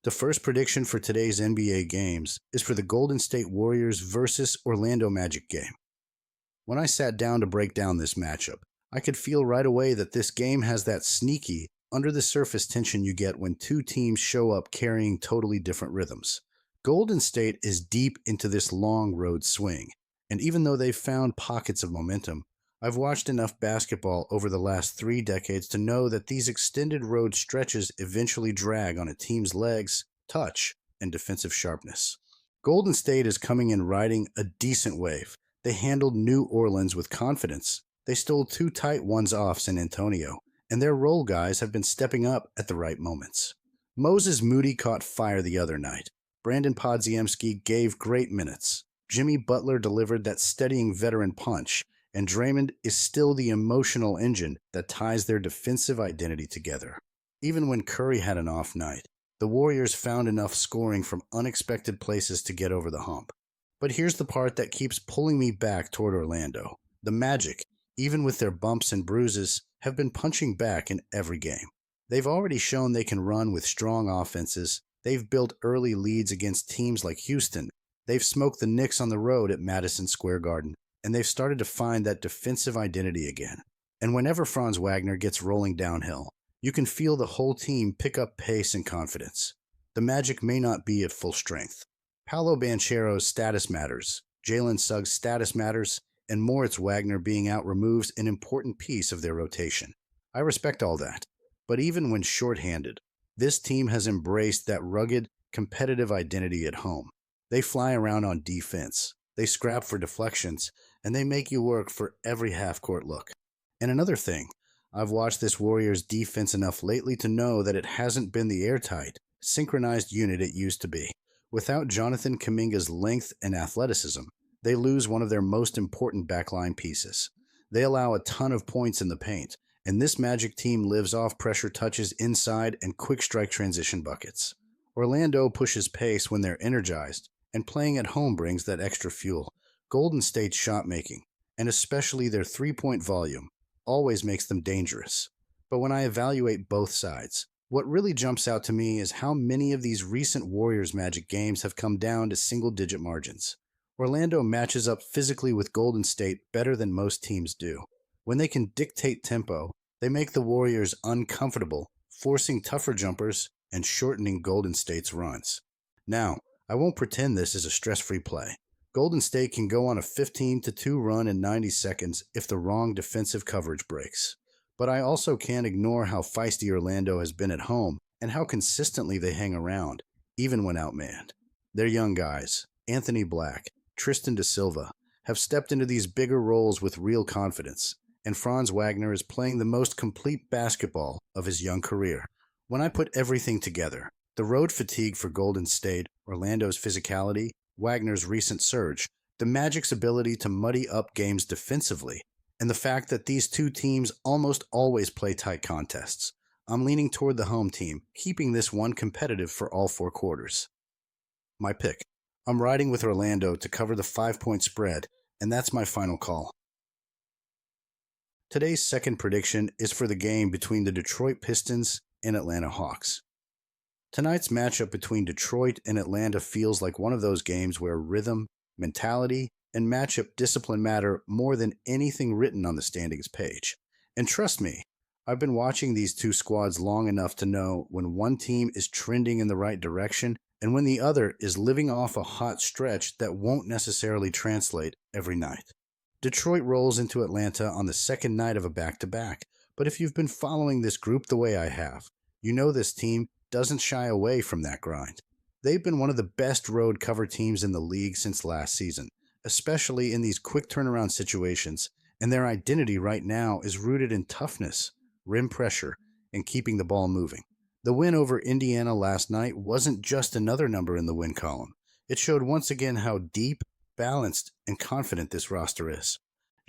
The first prediction for today's NBA games is for the Golden State Warriors versus Orlando Magic game. When I sat down to break down this matchup, I could feel right away that this game has that sneaky, under the surface tension you get when two teams show up carrying totally different rhythms. Golden State is deep into this long road swing, and even though they've found pockets of momentum, I've watched enough basketball over the last 3 decades to know that these extended road stretches eventually drag on a team's legs, touch, and defensive sharpness. Golden State is coming in riding a decent wave. They handled New Orleans with confidence. They stole 2 tight ones-off San Antonio, and their role guys have been stepping up at the right moments. Moses Moody caught fire the other night. Brandon Podziemski gave great minutes. Jimmy Butler delivered that steadying veteran punch, and Draymond is still the emotional engine that ties their defensive identity together. Even when Curry had an off night, the Warriors found enough scoring from unexpected places to get over the hump. But here's the part that keeps pulling me back toward Orlando. The Magic, even with their bumps and bruises, have been punching back in every game. They've already shown they can run with strong offenses. They've built early leads against teams like Houston. They've smoked the Knicks on the road at Madison Square Garden, and they've started to find that defensive identity again. And whenever Franz Wagner gets rolling downhill, you can feel the whole team pick up pace and confidence. The Magic may not be at full strength. Paolo Banchero's status matters, Jalen Suggs' status matters, and Moritz Wagner being out removes an important piece of their rotation. I respect all that, but even when shorthanded, this team has embraced that rugged, competitive identity at home. They fly around on defense, they scrap for deflections, and they make you work for every half-court look. And another thing, I've watched this Warriors defense enough lately to know that it hasn't been the airtight, synchronized unit it used to be. Without Jonathan Kuminga's length and athleticism, they lose one of their most important backline pieces. They allow a ton of points in the paint, and this Magic team lives off pressure touches inside and quick strike transition buckets. Orlando pushes pace when they're energized, and playing at home brings that extra fuel. Golden State's shot making, and especially their three-point volume, always makes them dangerous. But when I evaluate both sides, what really jumps out to me is how many of these recent Warriors Magic games have come down to single-digit margins. Orlando matches up physically with Golden State better than most teams do. When they can dictate tempo, they make the Warriors uncomfortable, forcing tougher jumpers and shortening Golden State's runs. Now, I won't pretend this is a stress-free play. Golden State can go on a 15-2 run in 90 seconds if the wrong defensive coverage breaks. But I also can't ignore how feisty Orlando has been at home and how consistently they hang around, even when outmanned. Their young guys, Anthony Black, Tristan da Silva, have stepped into these bigger roles with real confidence, and Franz Wagner is playing the most complete basketball of his young career. When I put everything together, the road fatigue for Golden State, Orlando's physicality, Wagner's recent surge, the Magic's ability to muddy up games defensively, and the fact that these two teams almost always play tight contests, I'm leaning toward the home team, keeping this one competitive for all 4 quarters. My pick. I'm riding with Orlando to cover the 5-point spread, and that's my final call. Today's second prediction is for the game between the Detroit Pistons and Atlanta Hawks. Tonight's matchup between Detroit and Atlanta feels like one of those games where rhythm, mentality, and matchup discipline matter more than anything written on the standings page. And trust me, I've been watching these two squads long enough to know when one team is trending in the right direction and when the other is living off a hot stretch that won't necessarily translate every night. Detroit rolls into Atlanta on the second night of a back-to-back, but if you've been following this group the way I have, you know this team doesn't shy away from that grind. They've been one of the best road cover teams in the league since last season, especially in these quick turnaround situations, and their identity right now is rooted in toughness, rim pressure, and keeping the ball moving. The win over Indiana last night wasn't just another number in the win column. It showed once again how deep, balanced, and confident this roster is.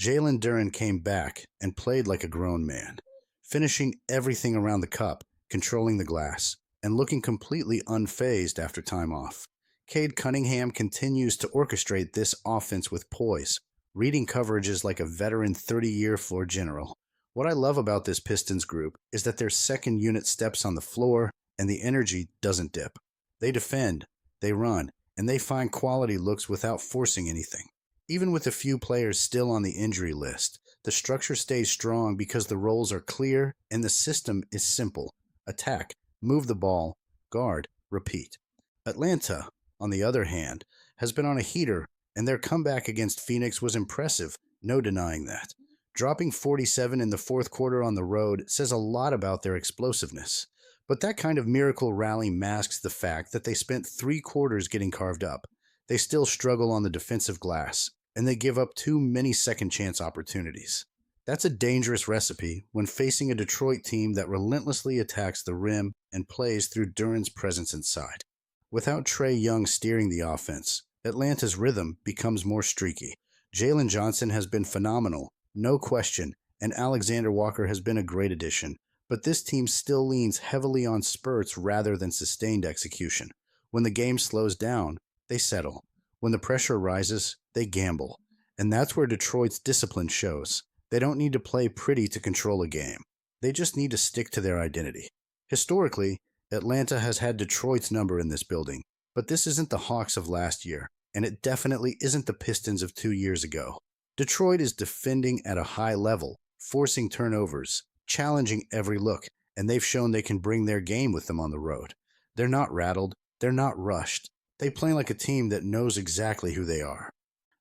Jalen Duren came back and played like a grown man, finishing everything around the cup, controlling the glass, and looking completely unfazed after time off. Cade Cunningham continues to orchestrate this offense with poise, reading coverages like a veteran 30-year floor general. What I love about this Pistons group is that their second unit steps on the floor and the energy doesn't dip. They defend, they run, and they find quality looks without forcing anything. Even with a few players still on the injury list, the structure stays strong because the roles are clear and the system is simple. Attack, move the ball, guard, repeat. Atlanta, on the other hand, has been on a heater, and their comeback against Phoenix was impressive, no denying that. Dropping 47 in the fourth quarter on the road says a lot about their explosiveness. But that kind of miracle rally masks the fact that they spent 3 quarters getting carved up. They still struggle on the defensive glass, and they give up too many second-chance opportunities. That's a dangerous recipe when facing a Detroit team that relentlessly attacks the rim and plays through Duren's presence inside. Without Trae Young steering the offense, Atlanta's rhythm becomes more streaky. Jalen Johnson has been phenomenal, no question, and Alexander Walker has been a great addition, but this team still leans heavily on spurts rather than sustained execution. When the game slows down, they settle. When the pressure rises, they gamble. And that's where Detroit's discipline shows. They don't need to play pretty to control a game. They just need to stick to their identity. Historically, Atlanta has had Detroit's number in this building, but this isn't the Hawks of last year, and it definitely isn't the Pistons of 2 years ago. Detroit is defending at a high level, forcing turnovers, challenging every look, and they've shown they can bring their game with them on the road. They're not rattled, they're not rushed. They play like a team that knows exactly who they are.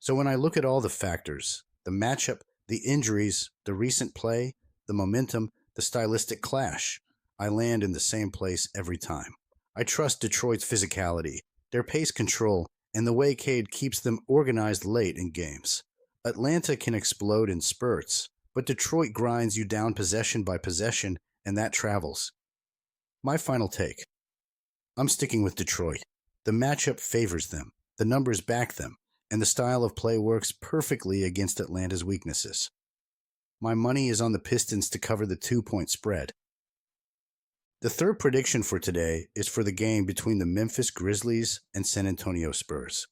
So when I look at all the factors, the matchup, the injuries, the recent play, the momentum, the stylistic clash, I land in the same place every time. I trust Detroit's physicality, their pace control, and the way Cade keeps them organized late in games. Atlanta can explode in spurts, but Detroit grinds you down possession by possession, and that travels. My final take. I'm sticking with Detroit. The matchup favors them, the numbers back them, and the style of play works perfectly against Atlanta's weaknesses. My money is on the Pistons to cover the 2-point spread. The third prediction for today is for the game between the Memphis Grizzlies and San Antonio Spurs.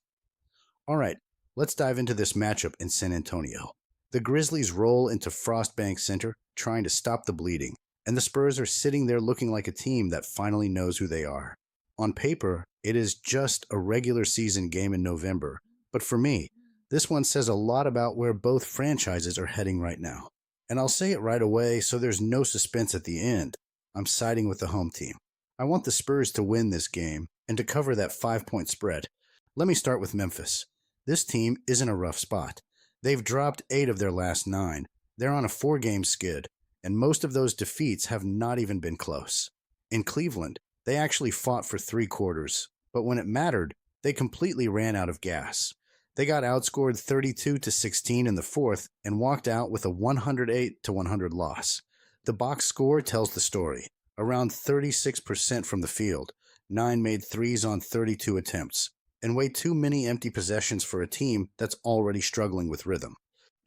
All right, let's dive into this matchup in San Antonio. The Grizzlies roll into Frostbank Center, trying to stop the bleeding, and the Spurs are sitting there looking like a team that finally knows who they are. On paper, it is just a regular season game in November, but for me, this one says a lot about where both franchises are heading right now. And I'll say it right away so there's no suspense at the end. I'm siding with the home team. I want the Spurs to win this game and to cover that 5-point spread. Let me start with Memphis. This team is in a rough spot. They've dropped 8 of their last 9. They're on a 4-game skid, and most of those defeats have not even been close. In Cleveland, they actually fought for 3 quarters, but when it mattered, they completely ran out of gas. They got outscored 32-16 in the fourth and walked out with a 108-100 loss. The box score tells the story. Around 36% from the field, 9 made threes on 32 attempts, and way too many empty possessions for a team that's already struggling with rhythm.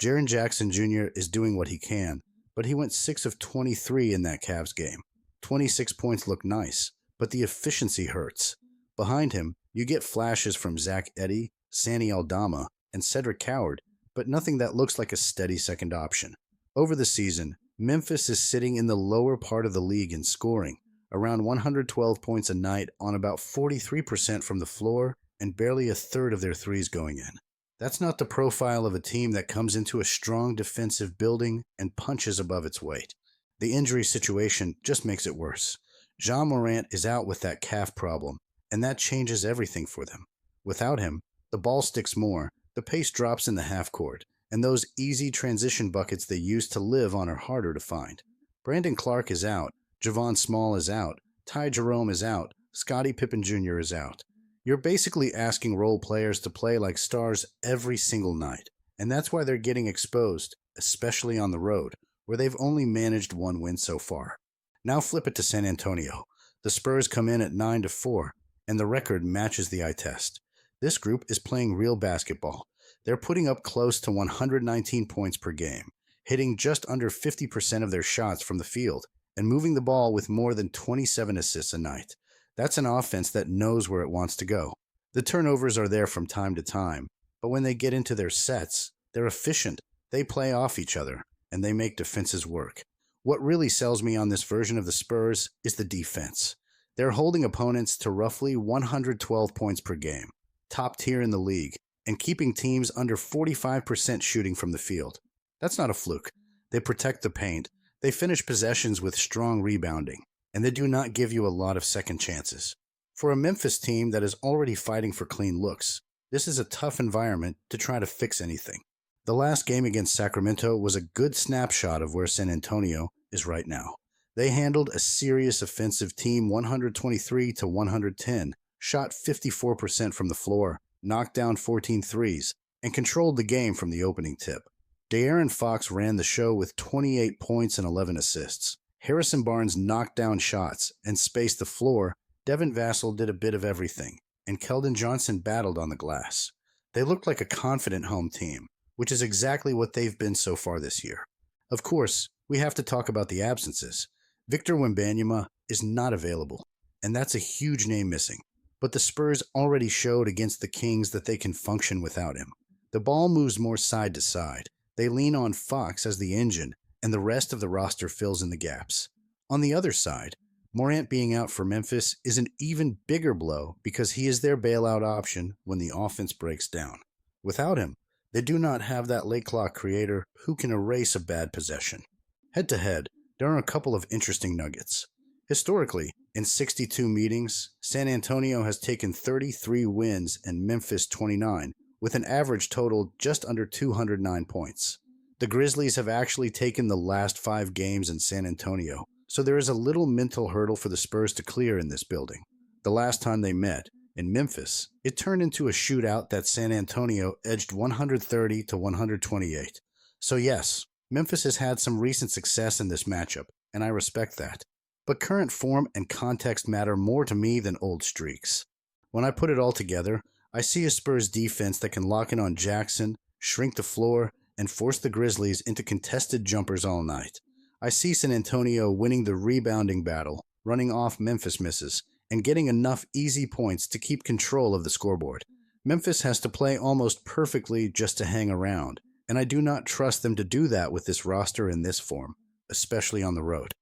Jaren Jackson Jr. is doing what he can, but he went 6 of 23 in that Cavs game. 26 points look nice, but the efficiency hurts. Behind him, you get flashes from Zach Edey, Santi Aldama, and Cedric Coward, but nothing that looks like a steady second option. Over the season, Memphis is sitting in the lower part of the league in scoring, around 112 points a night on about 43% from the floor and barely a third of their threes going in. That's not the profile of a team that comes into a strong defensive building and punches above its weight. The injury situation just makes it worse. Ja Morant is out with that calf problem, and that changes everything for them. Without him, the ball sticks more, the pace drops in the half court, and those easy transition buckets they used to live on are harder to find. Brandon Clark is out, Javon Small is out, Ty Jerome is out, Scottie Pippen Jr. is out. You're basically asking role players to play like stars every single night, and that's why they're getting exposed, especially on the road, where they've only managed 1 win so far. Now flip it to San Antonio. The Spurs come in at 9-4, and the record matches the eye test. This group is playing real basketball. They're putting up close to 119 points per game, hitting just under 50% of their shots from the field, and moving the ball with more than 27 assists a night. That's an offense that knows where it wants to go. The turnovers are there from time to time, but when they get into their sets, they're efficient. They play off each other, and they make defenses work. What really sells me on this version of the Spurs is the defense. They're holding opponents to roughly 112 points per game, top tier in the league, and keeping teams under 45% shooting from the field. That's not a fluke. They protect the paint, they finish possessions with strong rebounding, and they do not give you a lot of second chances. For a Memphis team that is already fighting for clean looks, this is a tough environment to try to fix anything. The last game against Sacramento was a good snapshot of where San Antonio is right now. They handled a serious offensive team 123 to 110, shot 54% from the floor, knocked down 14 threes, and controlled the game from the opening tip. De'Aaron Fox ran the show with 28 points and 11 assists. Harrison Barnes knocked down shots and spaced the floor. Devin Vassell did a bit of everything, and Keldon Johnson battled on the glass. They looked like a confident home team, which is exactly what they've been so far this year. Of course, we have to talk about the absences. Victor Wembanyama is not available, and that's a huge name missing. But the Spurs already showed against the Kings that they can function without him. The ball moves more side to side. They lean on Fox as the engine, and the rest of the roster fills in the gaps. On the other side, Morant being out for Memphis is an even bigger blow because he is their bailout option when the offense breaks down. Without him, they do not have that late clock creator who can erase a bad possession. Head-to-head, there are a couple of interesting nuggets. Historically, in 62 meetings, San Antonio has taken 33 wins and Memphis 29, with an average total just under 209 points. The Grizzlies have actually taken the last 5 games in San Antonio, so there is a little mental hurdle for the Spurs to clear in this building. The last time they met, in Memphis, it turned into a shootout that San Antonio edged 130 to 128. So yes, Memphis has had some recent success in this matchup, and I respect that. But current form and context matter more to me than old streaks. When I put it all together, I see a Spurs defense that can lock in on Jackson, shrink the floor, and force the Grizzlies into contested jumpers all night. I see San Antonio winning the rebounding battle, running off Memphis misses, and getting enough easy points to keep control of the scoreboard. Memphis has to play almost perfectly just to hang around, and I do not trust them to do that with this roster in this form, especially on the road.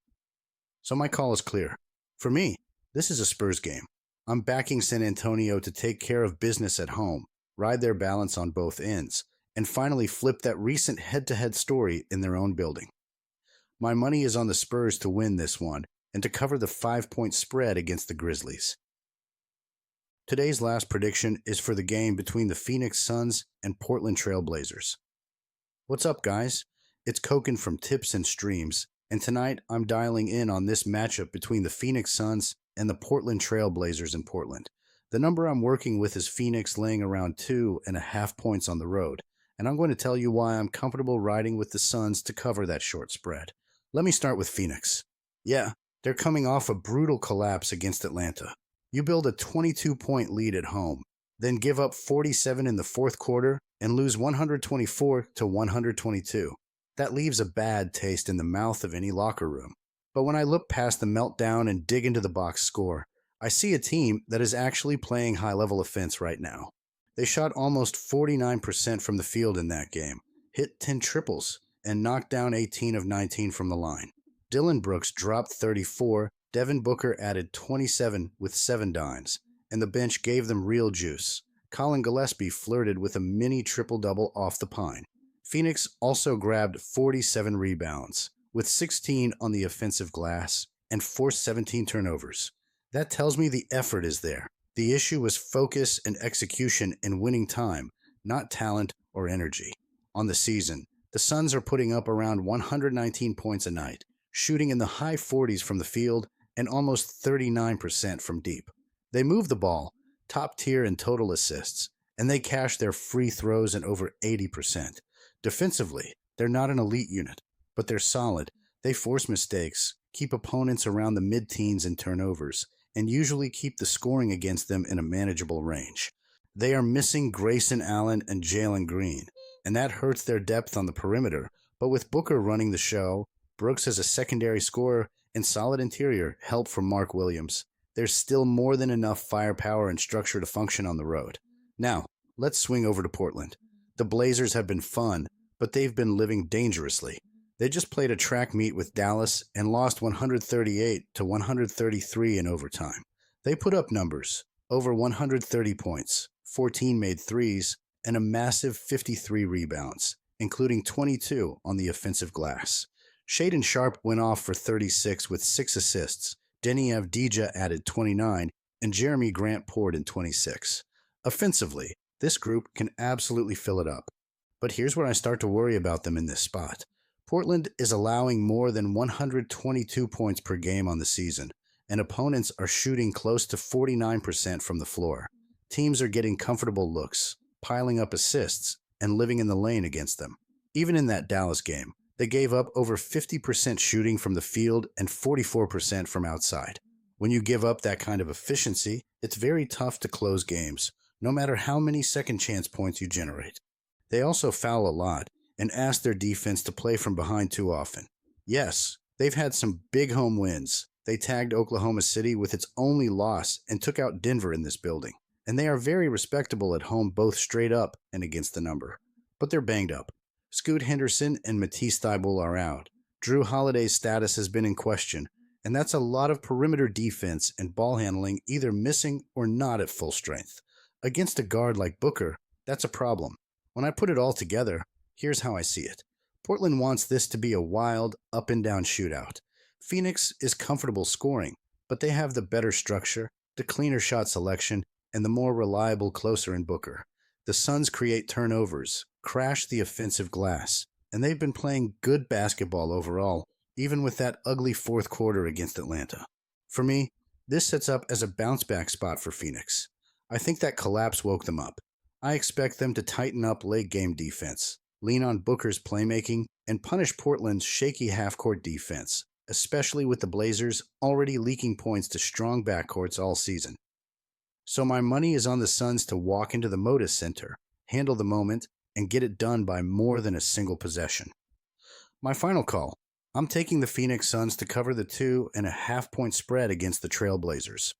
So my call is clear. For me, this is a Spurs game. I'm backing San Antonio to take care of business at home, ride their balance on both ends, and finally flip that recent head-to-head story in their own building. My money is on the Spurs to win this one and to cover the 5-point spread against the Grizzlies. Today's last prediction is for the game between the Phoenix Suns and Portland Trail Blazers. What's up, guys? It's Koken from Tips and Streams, and tonight I'm dialing in on this matchup between the Phoenix Suns and the Portland Trail Blazers in Portland. The number I'm working with is Phoenix laying around 2.5 points on the road, and I'm going to tell you why I'm comfortable riding with the Suns to cover that short spread. Let me start with Phoenix. Yeah, they're coming off a brutal collapse against Atlanta. You build a 22-point lead at home, then give up 47 in the fourth quarter and lose 124 to 122. That leaves a bad taste in the mouth of any locker room. But when I look past the meltdown and dig into the box score, I see a team that is actually playing high-level offense right now. They shot almost 49% from the field in that game, hit 10 triples, and knocked down 18 of 19 from the line. Dillon Brooks dropped 34, Devin Booker added 27 with 7 dimes, and the bench gave them real juice. Colin Gillespie flirted with a mini triple-double off the pine. Phoenix also grabbed 47 rebounds, with 16 on the offensive glass, and forced 17 turnovers. That tells me the effort is there. The issue was focus and execution in winning time, not talent or energy. On the season, the Suns are putting up around 119 points a night, shooting in the high 40s from the field and almost 39% from deep. They move the ball, top tier in total assists, and they cash their free throws at over 80%. Defensively, they're not an elite unit, but they're solid. They force mistakes, keep opponents around the mid-teens in turnovers, and usually keep the scoring against them in a manageable range. They are missing Grayson Allen and Jalen Green, and that hurts their depth on the perimeter, but with Booker running the show, Brooks as a secondary scorer, and solid interior help from Mark Williams, there's still more than enough firepower and structure to function on the road. Now, let's swing over to Portland. The Blazers have been fun, but they've been living dangerously. They just played a track meet with Dallas and lost 138 to 133 in overtime. They put up numbers, over 130 points, 14 made threes, and a massive 53 rebounds, including 22 on the offensive glass. Shaedon Sharpe went off for 36 with 6 assists, Deni Avdija added 29, and Jeremy Grant poured in 26. Offensively, this group can absolutely fill it up. But here's where I start to worry about them in this spot. Portland is allowing more than 122 points per game on the season, and opponents are shooting close to 49% from the floor. Teams are getting comfortable looks, piling up assists, and living in the lane against them. Even in that Dallas game, they gave up over 50% shooting from the field and 44% from outside. When you give up that kind of efficiency, it's very tough to close games, no matter how many second chance points you generate. They also foul a lot and ask their defense to play from behind too often. Yes, they've had some big home wins. They tagged Oklahoma City with its only loss and took out Denver in this building. And they are very respectable at home both straight up and against the number. But they're banged up. Scoot Henderson and Matisse Thybulle are out. Drew Holiday's status has been in question, and that's a lot of perimeter defense and ball handling either missing or not at full strength. Against a guard like Booker, that's a problem. When I put it all together, here's how I see it. Portland wants this to be a wild, up-and-down shootout. Phoenix is comfortable scoring, but they have the better structure, the cleaner shot selection, and the more reliable closer in Booker. The Suns create turnovers, crash the offensive glass, and they've been playing good basketball overall, even with that ugly fourth quarter against Atlanta. For me, this sets up as a bounce-back spot for Phoenix. I think that collapse woke them up. I expect them to tighten up late-game defense, lean on Booker's playmaking, and punish Portland's shaky half-court defense, especially with the Blazers already leaking points to strong backcourts all season. So my money is on the Suns to walk into the Moda Center, handle the moment, and get it done by more than a single possession. My final call. I'm taking the Phoenix Suns to cover the 2.5-point spread against the Trail Blazers.